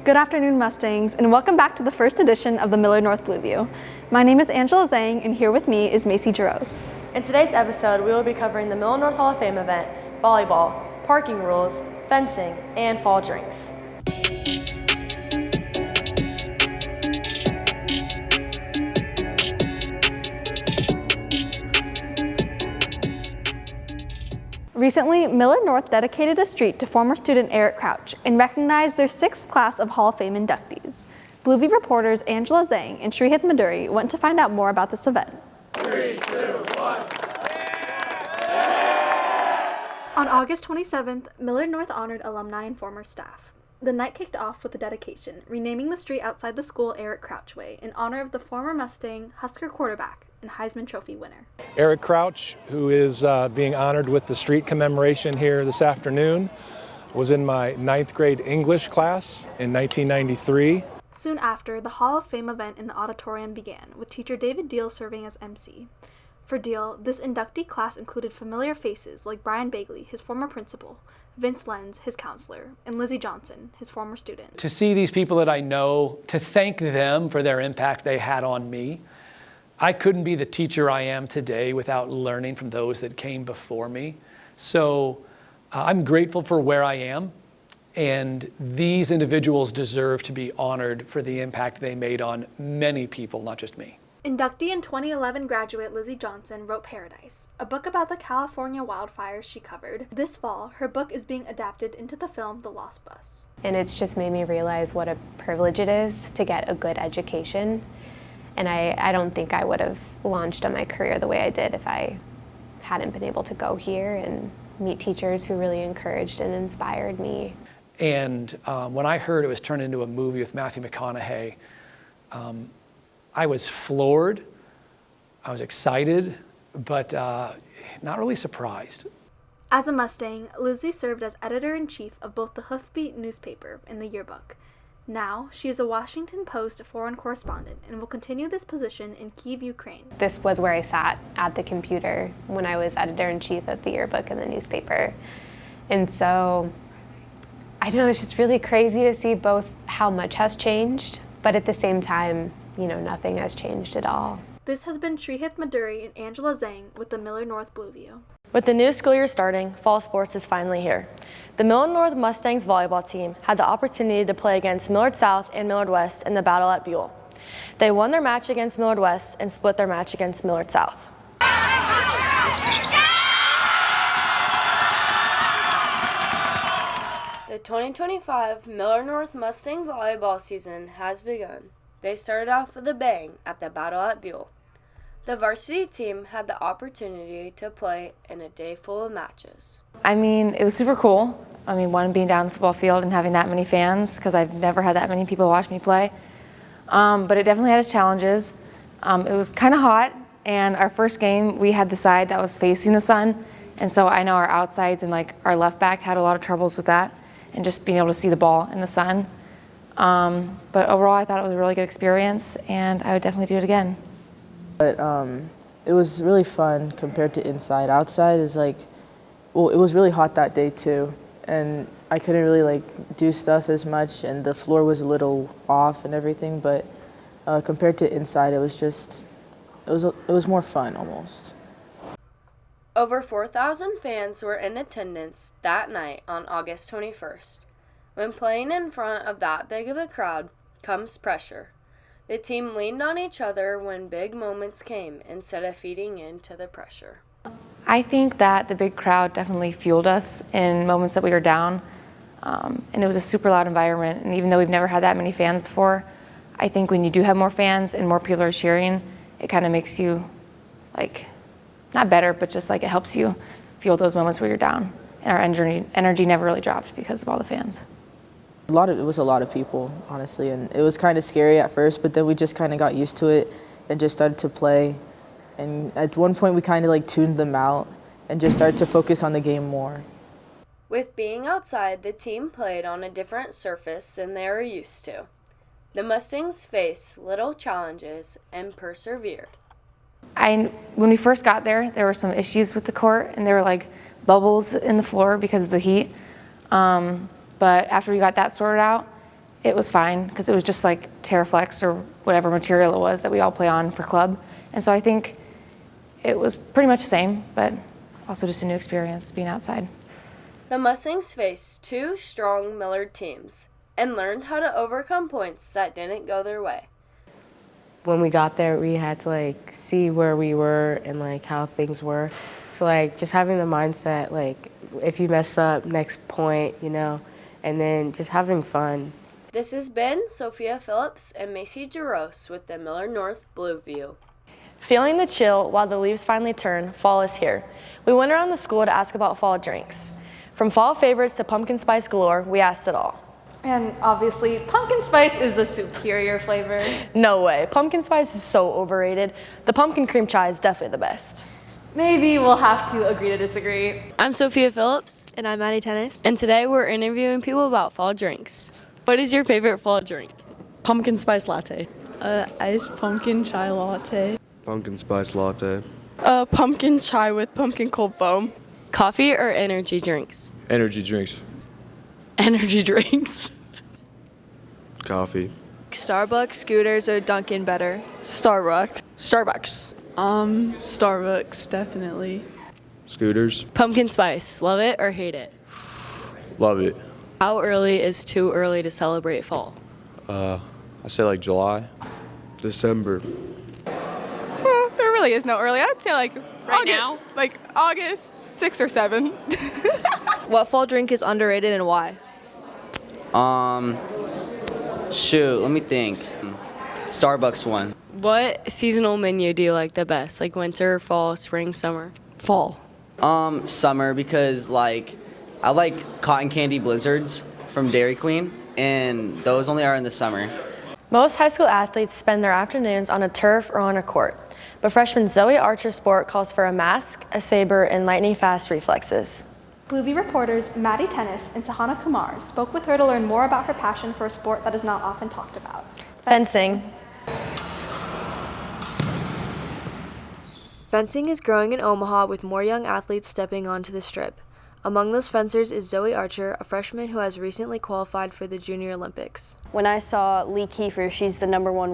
Good afternoon, Mustangs, and welcome back to the first edition of the Millard North Blueview. My name is Angela Zhang, and here with me is Macy Jaros. In today's episode, we will be covering the Millard North Hall of Fame event, volleyball, parking rules, fencing, and fall drinks. Recently, Millard North dedicated a street to former student Eric Crouch and recognized their 6th class of Hall of Fame inductees. Blueview reporters Angela Zhang and Shrihit Maduri went to find out more about this event. 3, 2, 1. On August 27th, Millard North honored alumni and former staff. The night kicked off with a dedication, renaming the street outside the school Eric Crouch Way in honor of the former Mustang, Husker quarterback, and Heisman Trophy winner. Eric Crouch, who is being honored with the street commemoration here this afternoon, was in my 9th grade English class in 1993. Soon after, the Hall of Fame event in the auditorium began, with teacher David Deal serving as MC. For Deal, this inductee class included familiar faces like Brian Bagley, his former principal, Vince Lenz, his counselor, and Lizzie Johnson, his former student. To see these people that I know, to thank them for their impact they had on me. I couldn't be the teacher I am today without learning from those that came before me. So I'm grateful for where I am, and these individuals deserve to be honored for the impact they made on many people, not just me. Inductee and 2011 graduate Lizzie Johnson wrote Paradise, a book about the California wildfires she covered. This fall, her book is being adapted into the film The Lost Bus. And it's just made me realize what a privilege it is to get a good education. And I don't think I would have launched on my career the way I did if I hadn't been able to go here and meet teachers who really encouraged and inspired me. And when I heard it was turned into a movie with Matthew McConaughey, I was floored, I was excited, but not really surprised. As a Mustang, Lizzie served as editor-in-chief of both the Hoofbeat newspaper and the yearbook. Now, she is a Washington Post foreign correspondent and will continue this position in Kyiv, Ukraine. This was where I sat at the computer when I was editor-in-chief of the yearbook and the newspaper. And so, I don't know, it's just really crazy to see both how much has changed, but at the same time, you know, nothing has changed at all. This has been Shrihit Maduri and Angela Zhang with the Millard North Blueview. With the new school year starting, fall sports is finally here. The Millard North Mustangs volleyball team had the opportunity to play against Millard South and Millard West in the battle at Buell. They won their match against Millard West and split their match against Millard South. The 2025 Millard North Mustang volleyball season has begun. They started off with a bang at the battle at Buell. The varsity team had the opportunity to play in a day full of matches. I mean, it was super cool. I mean, one, being down the football field and having that many fans, because I've never had that many people watch me play. But it definitely had its challenges. It was kind of hot, and our first game, we had the side that was facing the sun, and so I know our outsides and like our left back had a lot of troubles with that, and just being able to see the ball in the sun. But overall, I thought it was a really good experience, and I would definitely do it again. But it was really fun compared to inside. Outside is like, well, it was really hot that day too, and I couldn't really like do stuff as much, and the floor was a little off and everything. But compared to inside, it was more fun almost. Over 4,000 fans were in attendance that night on August 21st. When playing in front of that big of a crowd comes pressure. The team leaned on each other when big moments came instead of feeding into the pressure. I think that the big crowd definitely fueled us in moments that we were down. And it was a super loud environment. And even though we've never had that many fans before, I think when you do have more fans and more people are cheering, it kind of makes you, like, not better, but just like it helps you feel those moments where you're down. And our energy never really dropped because of all the fans. It was a lot of people, honestly, and it was kind of scary at first, but then we just kind of got used to it and just started to play. And at one point, we kind of like tuned them out and just started to focus on the game more. With being outside, the team played on a different surface than they were used to. The Mustangs faced little challenges and persevered. When we first got there were some issues with the court, and there were like bubbles in the floor because of the heat. But after we got that sorted out, it was fine because it was just like Terraflex or whatever material it was that we all play on for club. And so I think it was pretty much the same, but also just a new experience being outside. The Mustangs faced two strong Millard teams and learned how to overcome points that didn't go their way. When we got there, we had to like see where we were and like how things were. So like just having the mindset, like if you mess up, next point, you know, and then just having fun. This has been Sophia Phillips and Macy Jaros with the Millard North Blue View. Feeling the chill while the leaves finally turn, fall is here. We went around the school to ask about fall drinks. From fall favorites to pumpkin spice galore, we asked it all. And obviously, pumpkin spice is the superior flavor. No way. Pumpkin spice is so overrated. The pumpkin cream chai is definitely the best. Maybe we'll have to agree to disagree. I'm Sophia Phillips. And I'm Maddie Tennis. And today we're interviewing people about fall drinks. What is your favorite fall drink? Pumpkin spice latte. Iced pumpkin chai latte. Pumpkin spice latte. Pumpkin chai with pumpkin cold foam. Coffee or energy drinks? Energy drinks. Energy drinks. Coffee. Starbucks, Scooters, or Dunkin' better? Starbucks. Starbucks. Starbucks, definitely. Scooters. Pumpkin spice, love it or hate it? Love it. How early is too early to celebrate fall? I say like July. December. Well, there really is no early. I'd say like now? Like August 6 or 7. What fall drink is underrated and why? Shoot, let me think. Starbucks one. What seasonal menu do you like the best? Like winter, fall, spring, summer? Fall. Summer because like I like cotton candy blizzards from Dairy Queen, and those only are in the summer. Most high school athletes spend their afternoons on a turf or on a court, but freshman Zoe Archer sport calls for a mask, a saber, and lightning-fast reflexes. Blueview reporters Maddie Tennis and Sahana Kumar spoke with her to learn more about her passion for a sport that is not often talked about. Fencing. Fencing is growing in Omaha with more young athletes stepping onto the strip. Among those fencers is Zoe Archer, a freshman who has recently qualified for the Junior Olympics. When I saw Lee Kiefer, she's the number one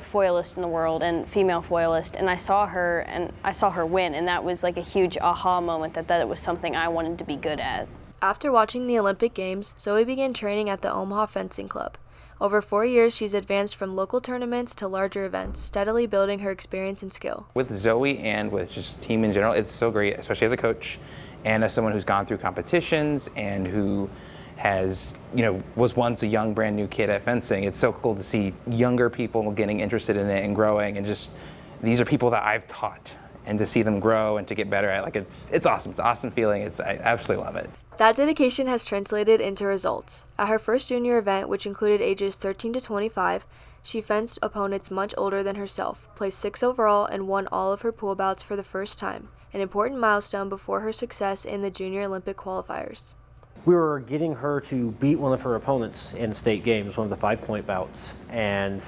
foilist in the world and female foilist, and I saw her win, and that was like a huge aha moment that it was something I wanted to be good at. After watching the Olympic Games, Zoe began training at the Omaha Fencing Club. Over 4 years, she's advanced from local tournaments to larger events, steadily building her experience and skill. With Zoe and with just team in general, it's so great, especially as a coach and as someone who's gone through competitions and who has, was once a young, brand new kid at fencing. It's so cool to see younger people getting interested in it and growing, and just these are people that I've taught, and to see them grow and to get better at, it's awesome. It's an awesome feeling. I absolutely love it. That dedication has translated into results. At her first junior event, which included ages 13 to 25, she fenced opponents much older than herself, placed 6th overall, and won all of her pool bouts for the first time, an important milestone before her success in the Junior Olympic qualifiers. We were getting her to beat one of her opponents in state games, one of the 5-point bouts, and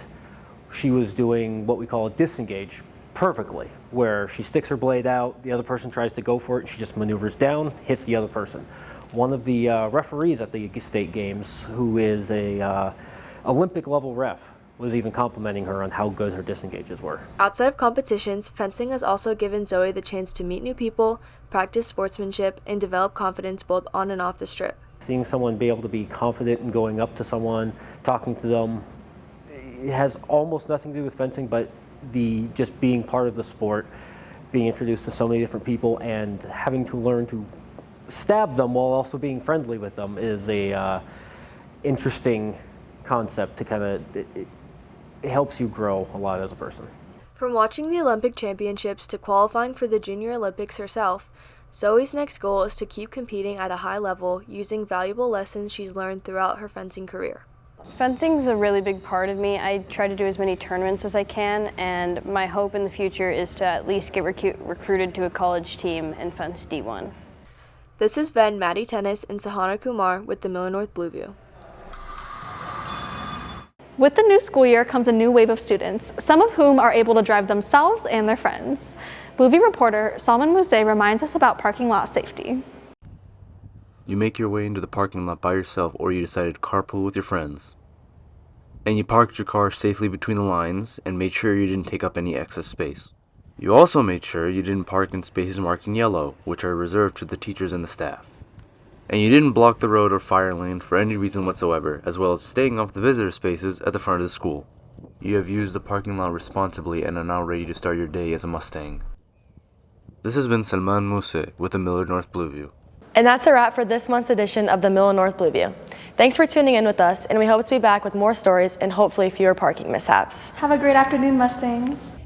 she was doing what we call a disengage perfectly, where she sticks her blade out, the other person tries to go for it, she just maneuvers down, hits the other person. One of the referees at the state games, who is a Olympic level ref, was even complimenting her on how good her disengages were. Outside of competitions, fencing has also given Zoe the chance to meet new people, practice sportsmanship, and develop confidence both on and off the strip. Seeing someone be able to be confident in going up to someone, talking to them, it has almost nothing to do with fencing, but just being part of the sport, being introduced to so many different people, and having to learn to stab them while also being friendly with them is a interesting concept to kind of, it helps you grow a lot as a person. From watching the Olympic Championships to qualifying for the Junior Olympics herself, Zoe's next goal is to keep competing at a high level using valuable lessons she's learned throughout her fencing career. Fencing's a really big part of me. I try to do as many tournaments as I can, and my hope in the future is to at least get recruited to a college team and fence D1. This has been Maddie Tennis and Sahana Kumar with the Millard North Blueview. With the new school year comes a new wave of students, some of whom are able to drive themselves and their friends. Blueview reporter Salman Muse reminds us about parking lot safety. you make your way into the parking lot by yourself or you decided to carpool with your friends. And you parked your car safely between the lines and made sure you didn't take up any excess space. You also made sure you didn't park in spaces marked in yellow, which are reserved to the teachers and the staff. And you didn't block the road or fire lane for any reason whatsoever, as well as staying off the visitor spaces at the front of the school. You have used the parking lot responsibly and are now ready to start your day as a Mustang. This has been Salman Mousse with the Millard North Blueview. And that's a wrap for this month's edition of the Millard North Blueview. Thanks for tuning in with us, and we hope to be back with more stories and hopefully fewer parking mishaps. Have a great afternoon, Mustangs.